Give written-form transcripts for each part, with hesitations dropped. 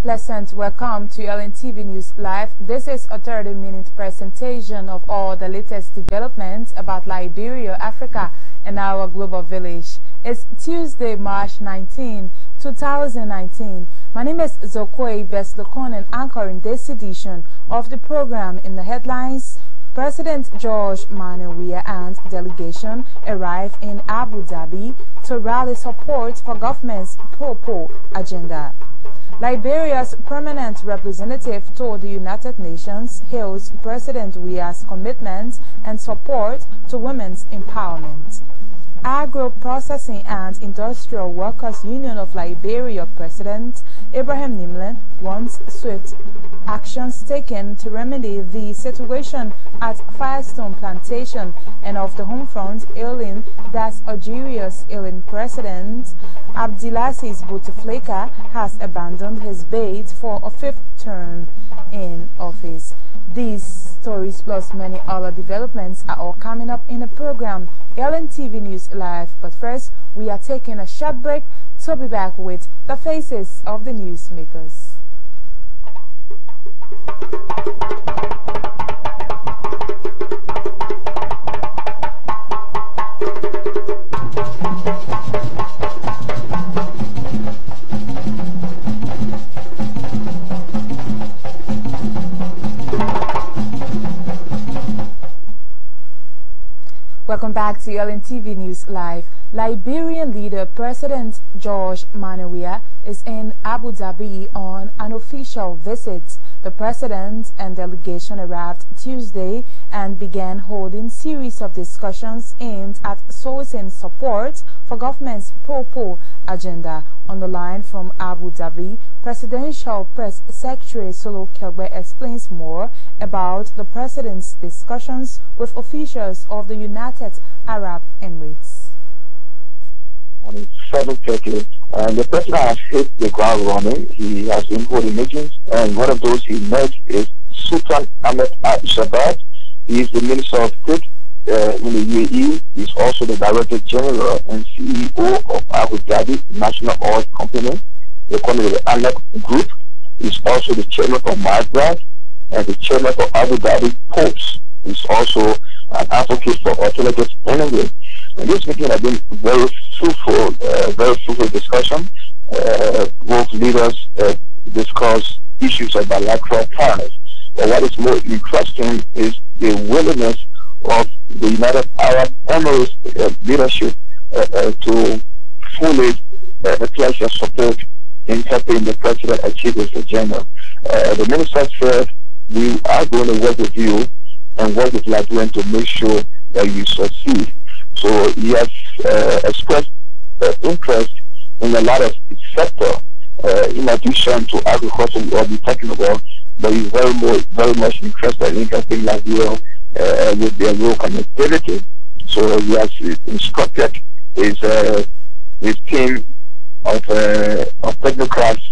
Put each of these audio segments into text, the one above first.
pleasant welcome to Lntv News Live. This is a 30-minute presentation of all the latest developments about Liberia, Africa, and our global village. It's Tuesday, March 19, 2019. My name is Zokwe Beslokon, and anchoring this edition of the program. In the headlines, President George Manneh and delegation arrive in Abu Dhabi to rally support for government's pro-poor agenda. Liberia's permanent representative to the United Nations hails President Weah's commitment and support to women's empowerment. Agro-Processing and Industrial Workers Union of Liberia President Ibrahim Nimlen wants swift actions taken to remedy the situation at Firestone Plantation, and of the home front ailing that Algeria's ailing President Abdelaziz Bouteflika has abandoned his bid for a fifth term in office. These stories plus many other developments are all coming up in the program Lntv News Live. But first, we are taking a short break to be back with the faces of the newsmakers. Welcome back to Lntv News Live. Liberian leader President George Manneh is in Abu Dhabi on an official visit. The president and delegation arrived Tuesday and began holding series of discussions aimed at sourcing support for government's pro-poor agenda. On the line from Abu Dhabi, Presidential Press Secretary Solo Kegbe explains more about the president's discussions with officials of the United Arab Emirates. On 7:30, the president has hit the ground running. He has been holding meetings, and one of those he met is Sultan Ahmed Al-Shabaab. He is the Minister of State in the UAE. He is also the Director General and CEO of Abu Dhabi National Oil Company. They call it the ANAC Group. He is also the Chairman of Maghreb and the Chairman of Abu Dhabi Ports. He is also an advocate for alternative energy. And this meeting has been very fruitful discussion. Both leaders discuss issues of bilateral ties. But what is more interesting is the willingness of the United Arab Emirates leadership to fully pledge their support in helping the president achieve his agenda. The minister said, "We are going to work with you and work with Liberians to make sure that you succeed." So he has expressed interest in a lot of sector, in addition to agriculture we will be talking about, but he's very much interested in helping Liberia with their rural connectivity. So he has instructed his team of technocrats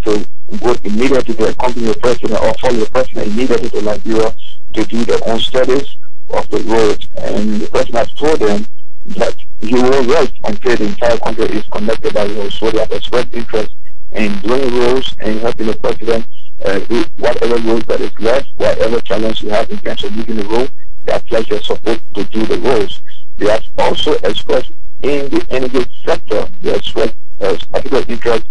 to go immediately to accompany the president or follow the president immediately to Liberia to do their own studies of the road. And the president has told them that he will rest until the entire country is connected by roads. So they have expressed interest in doing roads and helping the president do whatever roads that is left, whatever challenge you have in terms of moving the road. They have pledged their support to do the roads. They have also expressed in the energy sector, they expressed particular interest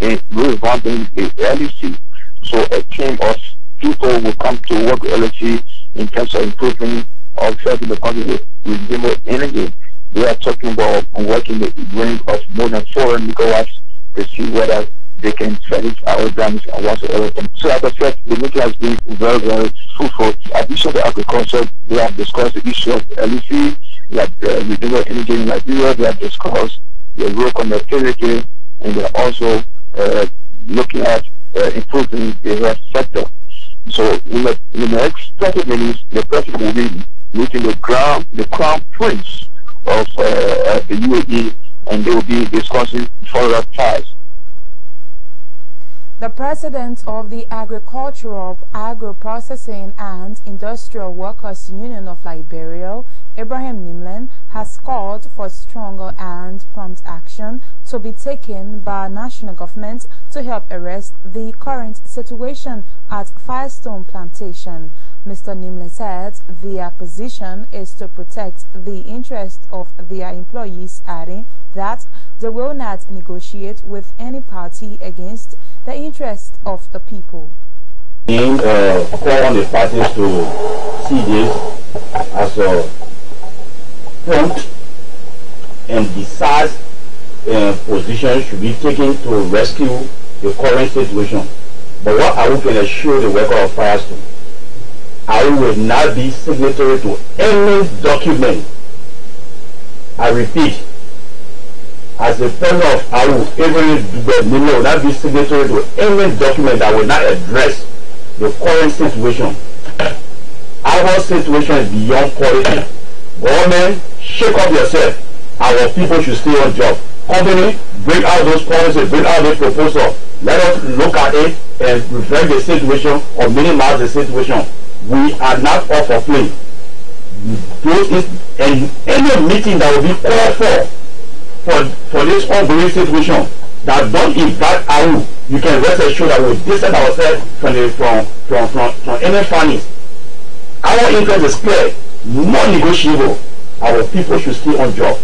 in revamping the LEC. So a team of people will come to work with LEC in terms of improving or serving the country with renewable energy. They are talking about working the range of more than 400 megawatts to see whether they can service our dams and whatsoever. So as I said, the meeting has been very fruitful. In addition to agriculture, they have discussed the issue of LEC, like renewable energy in Liberia. They have discussed the rural connectivity, and they are also looking at improving the health sector. So in the next 30 minutes, the president will be meeting the crown prince of the UAE, and they will be discussing further ties. The president of the Agricultural, Agro-Processing and Industrial Workers Union of Liberia, Ibrahim Nimlen, has called for stronger and prompt action to be taken by national government to help arrest the current situation at Firestone Plantation. Mr. Nimlin said their position is to protect the interest of their employees, adding that they will not negotiate with any party against the interest of the people. Call on the parties to see this as a prompt and decisive position should be taken to rescue the current situation. But what I will assure the worker of Firestone, I will not be signatory to any document. I repeat, as a president of AWU, even will not be signatory to any document that will not address the current situation. Our situation is beyond quality. Government, shake up yourself. Our people should stay on job. Company, bring out those policies, bring out those proposals. Let us look at it and reflect the situation or minimize the situation. We are not off for play. And any meeting that will be called for this ongoing situation that don't impact AWU, you can rest assured that we will distance ourselves from any findings. Our interest is clear, non-negotiable. Our people should stay on job.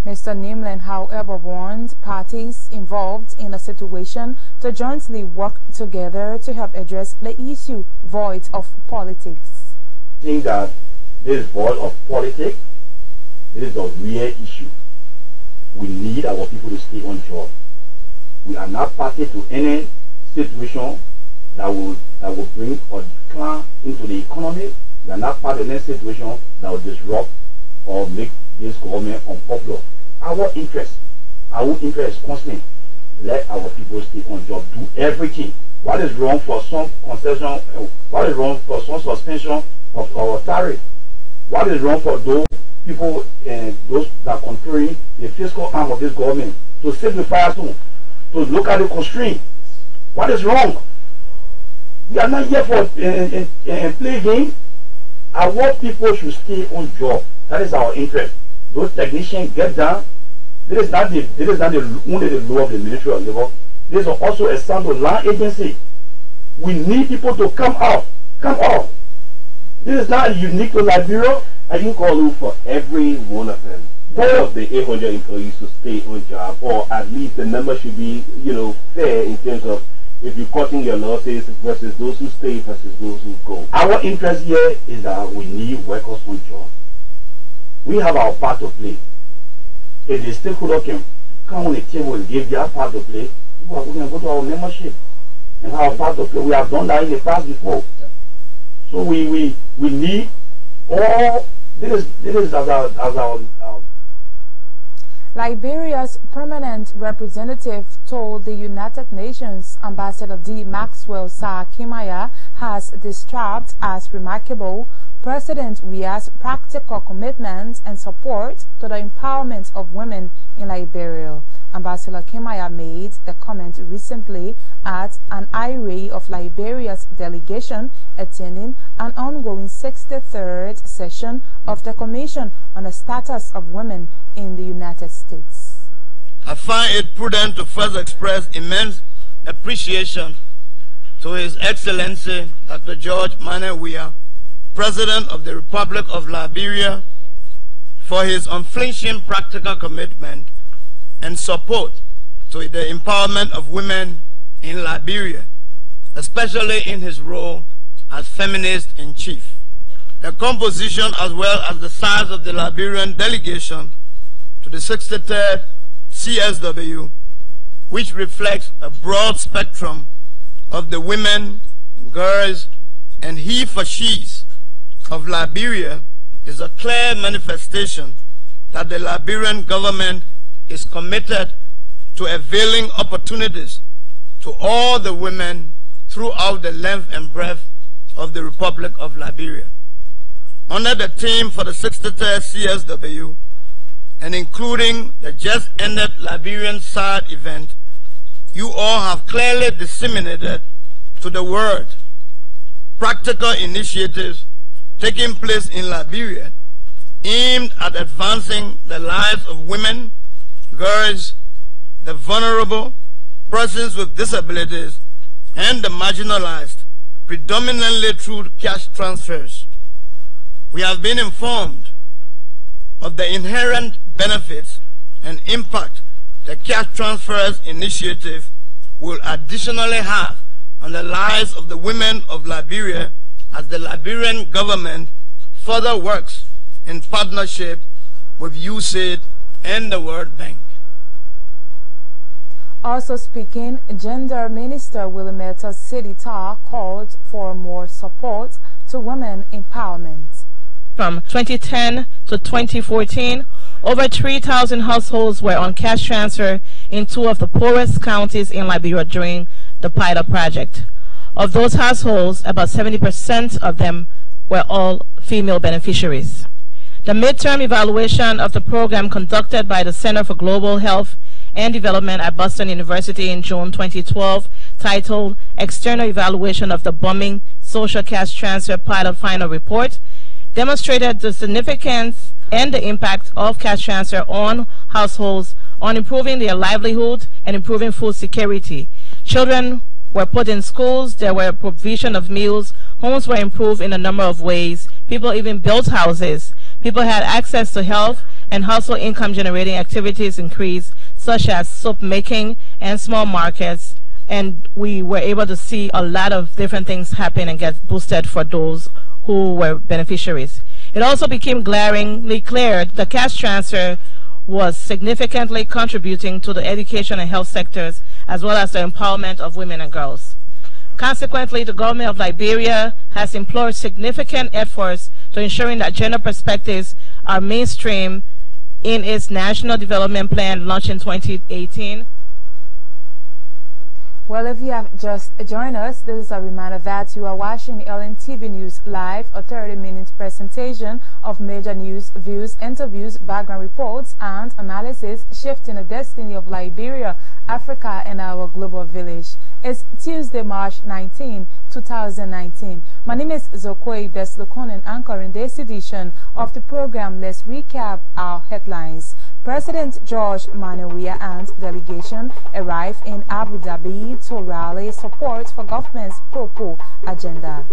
Mr. Nimlin, however, warned parties involved in the situation to jointly work together to help address the issue void of politics. I think that this void of politics, this is the real issue. We need our people to stay on job. We are not party to any situation that will bring or decline into the economy. We are not part of any situation that will disrupt or make this government unpopular. Our interest is constant. Let our people stay on job, do everything. What is wrong for some concession? What is wrong for some suspension of our tariff? What is wrong for those people and those that are controlling the fiscal arm of this government to sit with Firestone, to look at the constraint? What is wrong? We are not here for play game. Our people should stay on job. That is our interest. Those technicians get down. This is not only the law of the Ministry of Labor. This is also a sound of land agency. We need people to come out. Come out. This is not unique to Liberia. Are you calling for every one of them, all of the 800 employees to stay on job, or at least the number should be, fair in terms of if you're cutting your losses versus those who stay versus those who go? Our interest here is that we need workers on job. We have our part to play. If the stakeholder can come on the table and give their part to play, we can go to our membership and have our part to play. We have done that in the past before. So we need all this is as our Liberia's permanent representative told the United Nations Ambassador D. Maxwell Kimaya has described as remarkable President Weah's practical commitment and support to the empowerment of women in Liberia. Ambassador Kimaya made the comment recently at an array of Liberia's delegation attending an ongoing 63rd session of the Commission on the Status of Women in the United States. I find it prudent to further express immense appreciation to His Excellency Dr. George Manneh Weah, President of the Republic of Liberia, for his unflinching practical commitment and support to the empowerment of women in Liberia, especially in his role as feminist-in-chief. The composition as well as the size of the Liberian delegation to the 63rd CSW, which reflects a broad spectrum of the women, girls, and he-for-she's of Liberia, is a clear manifestation that the Liberian government is committed to availing opportunities to all the women throughout the length and breadth of the Republic of Liberia. Under the theme for the 63rd CSW, and including the just ended Liberian side event, you all have clearly disseminated to the world practical initiatives taking place in Liberia aimed at advancing the lives of women, girls, the vulnerable, persons with disabilities, and the marginalized, predominantly through cash transfers. We have been informed of the inherent benefits and impact the cash transfers initiative will additionally have on the lives of the women of Liberia as the Liberian government further works in partnership with USAID and the World Bank. Also speaking, Gender Minister Willamette Sidita called for more support to women empowerment. From 2010 to 2014, over 3,000 households were on cash transfer in 2 of the poorest counties in Liberia during the pilot project. Of those households, about 70% of them were all female beneficiaries. The midterm evaluation of the program conducted by the Center for Global Health and Development at Boston University in June 2012, titled External Evaluation of the Bombing Social Cash Transfer Pilot Final Report, demonstrated the significance and the impact of cash transfer on households on improving their livelihood and improving food security. Children were put in schools, there were provision of meals, homes were improved in a number of ways, people even built houses, people had access to health, and household income generating activities increased, such as soap making and small markets, and we were able to see a lot of different things happen and get boosted for those who were beneficiaries. It also became glaringly clear the cash transfer was significantly contributing to the education and health sectors, as well as the empowerment of women and girls. Consequently, the government of Liberia has employed significant efforts to ensuring that gender perspectives are mainstream in its National Development Plan launched in 2018. Well, if you have just joined us, this is a reminder that you are watching Lntv News Live, a 30-minute presentation of major news, views, interviews, background reports, and analysis shifting the destiny of Liberia, Africa, and our global village. It's Tuesday, March 19, 2019. My name is Zokoi Beslokonen, anchoring this edition of the program. Let's recap our headlines. President George Manawiya and delegation arrive in Abu Dhabi to rally support for government's pro-poor agenda.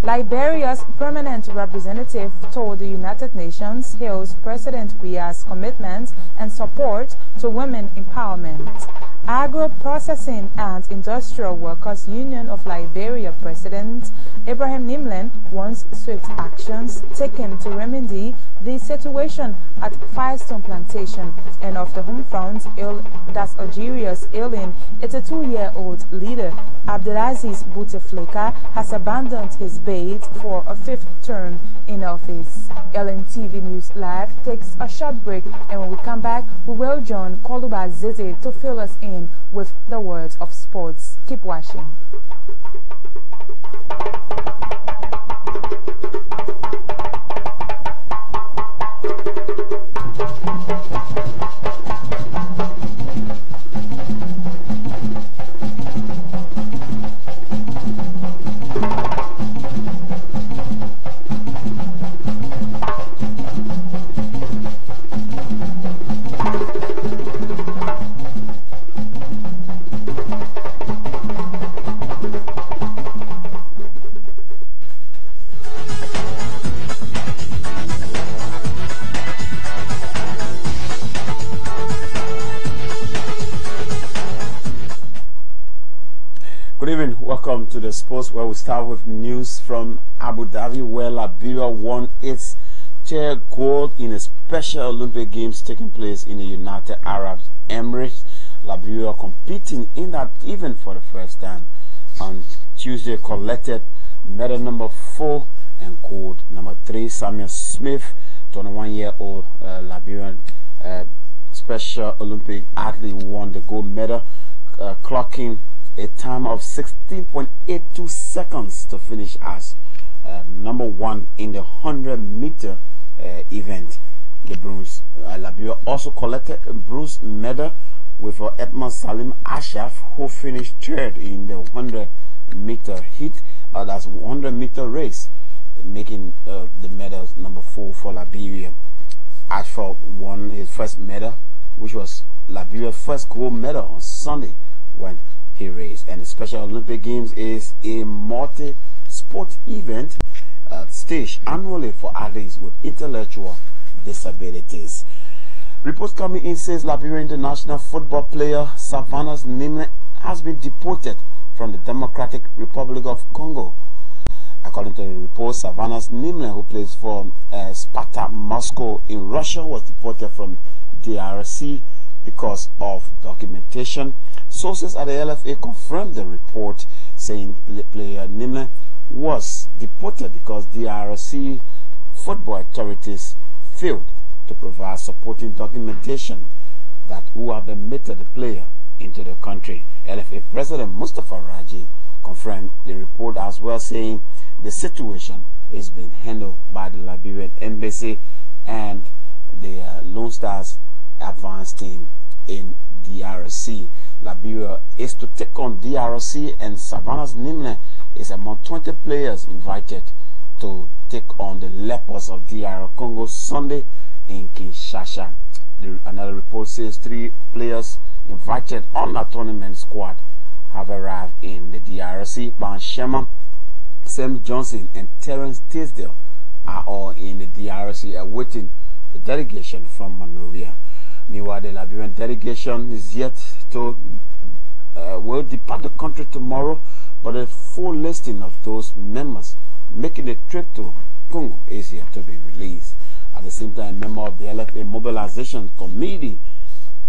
Liberia's permanent representative to the United Nations hails President Weah's commitment and support to women empowerment. Agro-Processing and Industrial Workers Union of Liberia President Ibrahim Nimlen wants swift actions taken to remedy the situation at Firestone Plantation, and of the home front, that's Algeria's ailing 82-year-old leader Abdelaziz Bouteflika has abandoned his bid for a 5th term in office. Lntv News Live takes a short break, and when we come back, we will join Koluba Zeze to fill us in with the world of sports. Keep watching. Good evening, welcome to the sports, where we start with news from Abu Dhabi, where Liberia won its third gold in a Special Olympic Games taking place in the United Arab Emirates. Liberia competing in that event for the first time. On Tuesday collected medal number 4 and gold number 3. Samuel Smith, 21-year-old Liberian Special Olympic athlete, won the gold medal, clocking a time of 16.82 seconds to finish as number 1 in the 100-meter event. The bronze, Liberia also collected a bronze medal with Edmund Salim Ashraf, who finished 3rd in the 100-meter heat, that's 100-meter race, making the medals number 4 for Liberia. Ashford won his first medal, which was Liberia's first gold medal on Sunday when he raced. And the Special Olympic Games is a multi-sport event staged annually for athletes with intellectual disabilities. Reports coming in says Liberian international football player Savannah's Nimle has been deported from the Democratic Republic of Congo. According to the report, Savannah's Nimle, who plays for Sparta Moscow in Russia, was deported from DRC because of documentation. Sources at the LFA confirmed the report, saying player Nimle was deported because DRC football authorities failed to provide supporting documentation that who have admitted the player into the country. LFA President Mustafa Raji confirmed the report as well, saying the situation is being handled by the Liberian embassy and the Lone Stars advanced team in DRC. Liberia is to take on DRC, and Savannah's Nimle is among 20 players invited to take on the Leopards of DR Congo Sunday in Kinshasa. Another report says 3 players invited on the tournament squad have arrived in the DRC. Ban Shema, Sam Johnson, and Terence Tisdale are all in the DRC awaiting the delegation from Monrovia. Meanwhile, the Liberian delegation is yet to will depart the country tomorrow, but a full listing of those members making the trip to Congo is yet to be released. At the same time, a member of the LFA Mobilization Committee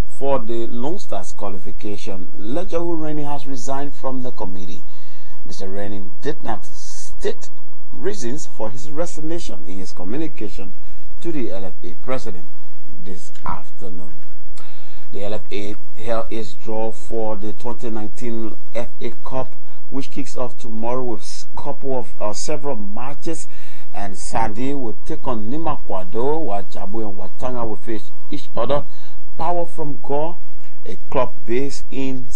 for the Lone Stars qualification, Lejahu Rennie, has resigned from the committee. Mr. Rennie did not state reasons for his resignation in his communication to the LFA president this afternoon. The LFA held its draw for the 2019 FA Cup, which kicks off tomorrow with several matches, and Sandy will take on Nima Kwado, while Jabu and Watanga will face each other. Power from Gore, a club based in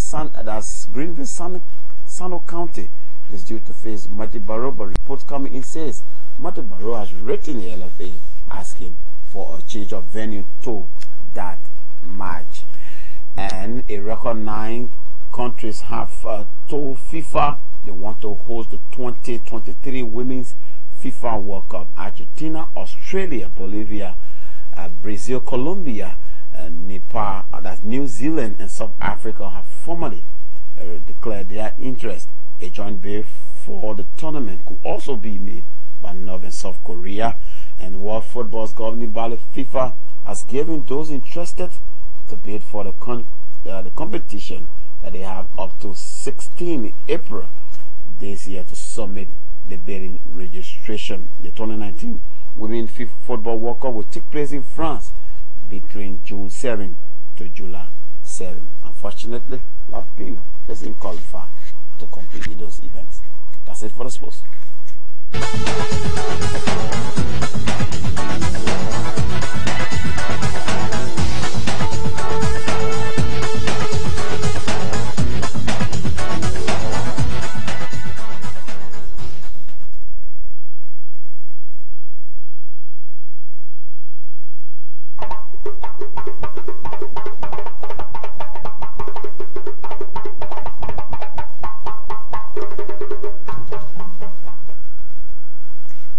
Greenville, Sano County, is due to face Mati Barrow, but reports coming in says Mati Barrow has written the LFA asking for a change of venue to that match. And a record 9 countries have told FIFA they want to host the 2023 Women's FIFA World Cup. Argentina, Australia, Bolivia, Brazil, Colombia, Nepal, that's New Zealand, and South Africa have formally declared their interest. A joint bid for the tournament could also be made by North and South Korea. And World Football's governing body, FIFA, has given those interested to bid for the competition that they have up to 16 April this year to submit the bidding registration. The 2019 Women's Football World Cup will take place in France between June 7 to July 7. Unfortunately, Liberia doesn't qualify to compete in those events. That's it for the sports.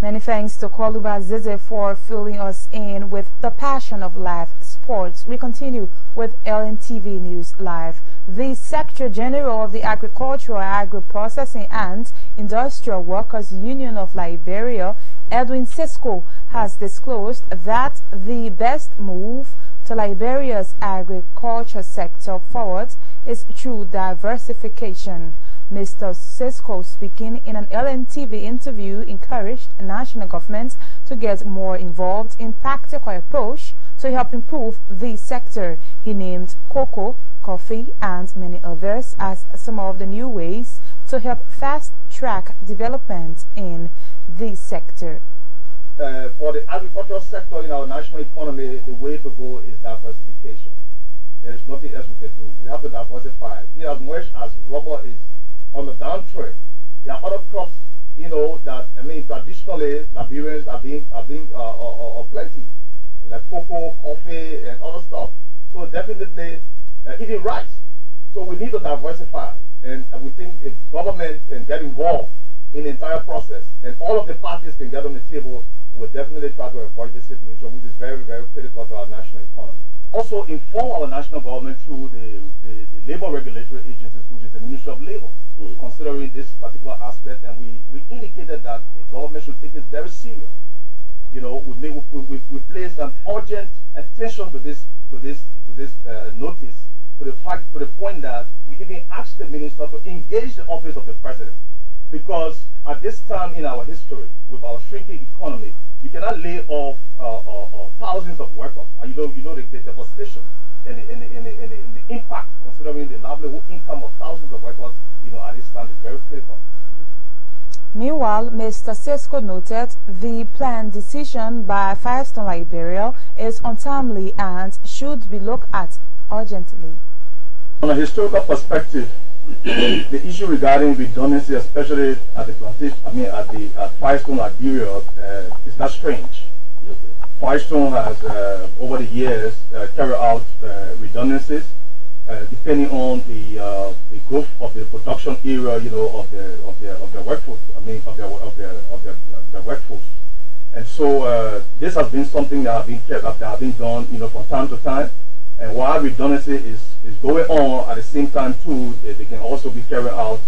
Many thanks to Kwaluba Zeze for filling us in with the passion of live sports. We continue with LNTV News Live. The Secretary General of the Agricultural, Agro-Processing and Industrial Workers Union of Liberia, Edwin Sisco, has disclosed that the best move to Liberia's agriculture sector forward is through diversification. Mr. Sisco, speaking in an LNTV interview, encouraged national governments to get more involved in practical approach to help improve the sector. He named cocoa, coffee, and many others as some of the new ways to help fast-track development in the sector. For the agricultural sector in our national economy, the way to go is diversification. There is nothing else we can do. We have to diversify. In as much as rubber is on the downtrend, there are other crops, that traditionally Liberians are being plenty, like cocoa, coffee, and other stuff. So definitely even rice. So we need to diversify, and we think if government can get involved in the entire process, and all of the parties can get on the table, we'll definitely try to avoid this situation, which is very, very critical to our national economy. Also inform our national government through the labor regulatory agencies, which is the Ministry of Labor, considering this particular aspect, and we indicated that the government should take it very serious. You know, we place an urgent attention to this notice, to the point that we even asked the minister to engage the office of the president, because at this time in our history, with our shrinking economy, you cannot lay off thousands of workers. And you know the devastation and the impact, considering the livelihood income of thousands of workers, at this time is very critical. Meanwhile, Mr. Sesko noted the planned decision by Firestone Liberia is untimely and should be looked at urgently. From a historical perspective, the issue regarding redundancy, especially at the plantation, at Firestone Liberia, is not strange. Firestone has, over the years, carried out redundancies, depending on the growth of the production area, of the workforce. Of the workforce. And so this has been something that have been done, from time to time. And while redundancy is going on, at the same time too, they can also be carrying out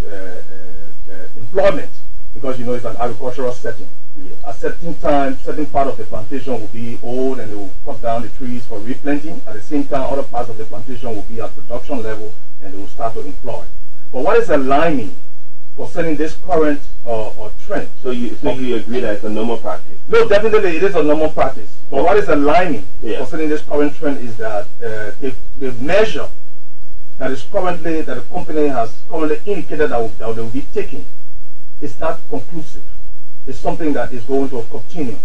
employment, because it's an agricultural setting. Yes. At certain time, certain part of the plantation will be old, and they will cut down the trees for replanting. At the same time, other parts of the plantation will be at production level, and they will start to employ. But what is alarming concerning this current trend? So you agree that it's a normal practice? No, definitely it is a normal practice. But what is alarming concerning this current trend is that the measure that the company has currently indicated that they will be taking is not conclusive. It's something that is going to continue.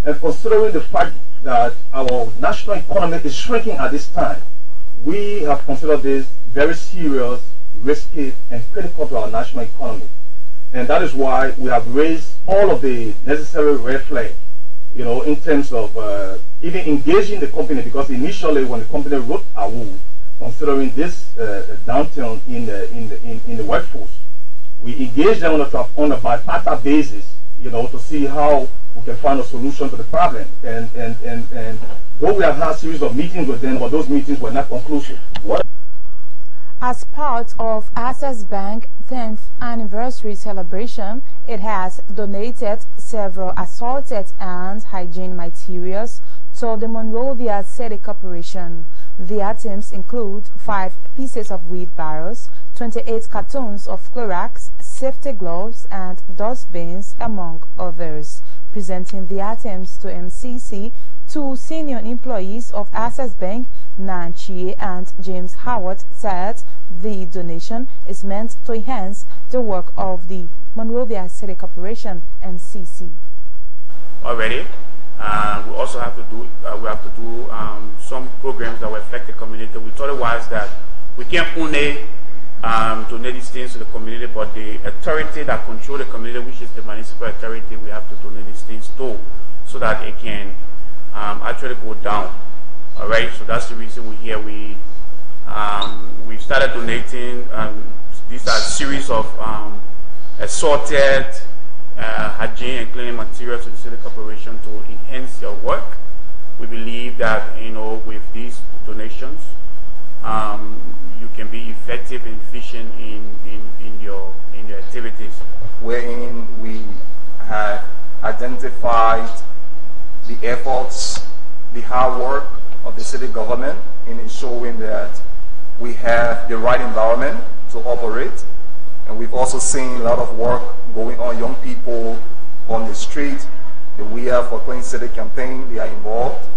And considering the fact that our national economy is shrinking at this time, we have considered this very serious, risky, and critical to our national economy. And that is why we have raised all of the necessary red flags, in terms of even engaging the company, because initially when the company wrote AWU, considering this downturn in the workforce, we engaged them on a bipartite basis, to see how we can find a solution to the problem. And though we have had a series of meetings with them, but those meetings were not conclusive. As part of Access Bank 10th anniversary celebration, it has donated several assorted and hygiene materials to the Monrovia City Corporation. The items include 5 pieces of wheelbarrows, 28 cartons of Clorox, safety gloves, and dustbins, among others. Presenting the items to MCC, 2 senior employees of Access Bank, Nanchi and James Howard, said the donation is meant to enhance the work of the Monrovia City Corporation, MCC. Already, we also have to do some programs that will affect the community. We thought it was that we can't only donate these things to the community, but the authority that control the community, which is the municipal authority, we have to donate these things to, so that it can actually go down. All right, so that's the reason we're here. We started donating. These are a series of assorted hygiene and cleaning materials to the city corporation to enhance their work. We believe that with these donations, you can be effective and efficient in your activities. Wherein we have identified the efforts, the hard work of the city government in ensuring that we have the right environment to operate. And we've also seen a lot of work going on, young people on the street. The We Are for Clean City campaign, they are involved.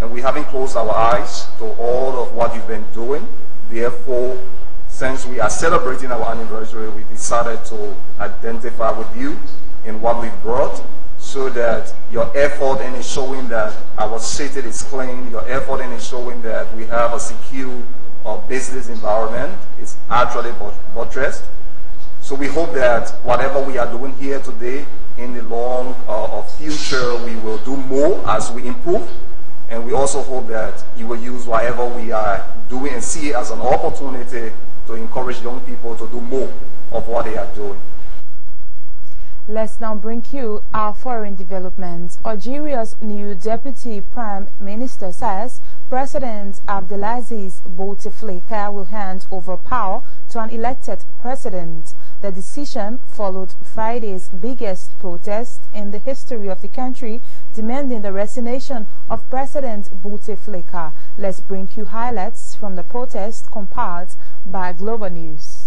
And we haven't closed our eyes to all of what you've been doing. Therefore, since we are celebrating our anniversary, we decided to identify with you in what we've brought, so that your effort in ensuring that our city is clean, your effort in ensuring that we have a secure business environment is actually buttressed. So we hope that whatever we are doing here today, in the long future, we will do more as we improve. And we also hope that you will use whatever we are doing and see it as an opportunity to encourage young people to do more of what they are doing. Let's now bring you our foreign development. Algeria's new Deputy Prime Minister says President Abdelaziz Bouteflika will hand over power to an elected president. The decision followed Friday's biggest protest in the history of the country, demanding the resignation of President Bouteflika. Let's bring you highlights from the protest compiled by Global News.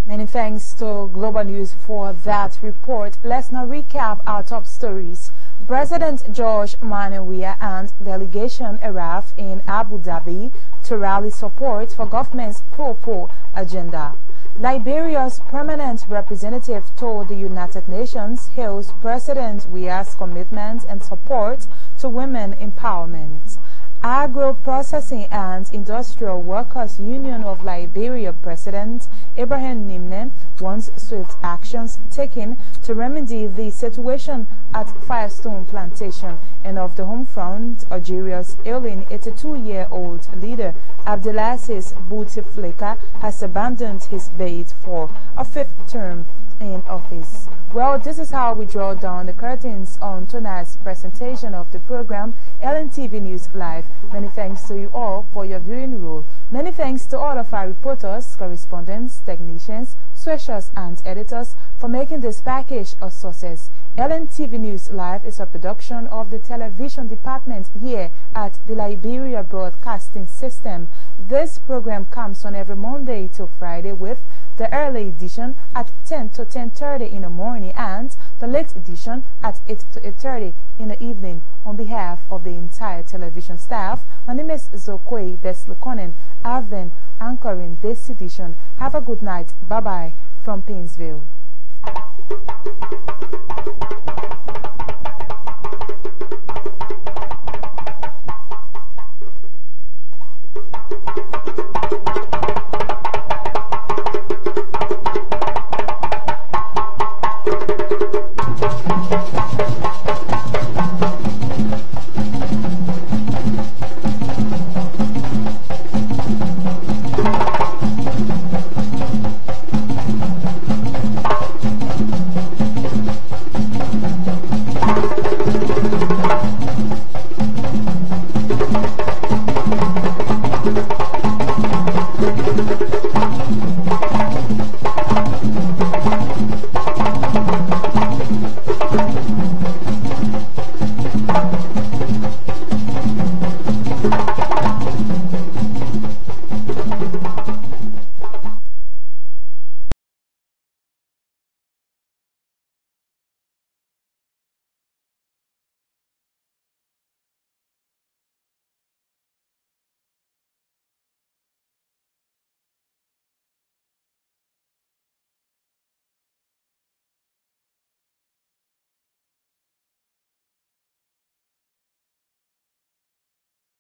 Many thanks to Global News for that report. Let's now recap our top stories. President George Weah and delegation arrived in Abu Dhabi to rally support for government's pro-poor agenda. Liberia's permanent representative to the United Nations hails President Weah's commitment and support to women empowerment. Agro-Processing and Industrial Workers Union of Liberia President Ibrahim Nimne wants swift actions taken to remedy the situation at Firestone Plantation, and of the home front, Algeria's ailing 82-year-old leader Abdelaziz Bouteflika has abandoned his bid for a fifth term in office. Well, this is how we draw down the curtains on tonight's presentation of the program Lntv News Live. Many thanks to you all for your viewing role. Many thanks to all of our reporters, correspondents, technicians, switchers and editors for making this package a success. Lntv News Live is a production of the television department here at the Liberia Broadcasting System. This program comes on every Monday to Friday, with the early edition at 10 to 10:30 in the morning and the late edition at 8 to 8:30 in the evening. On behalf of the entire television staff, my name is Zokwe Beslekonen. I've been anchoring this edition. Have a good night. Bye-bye from Painesville.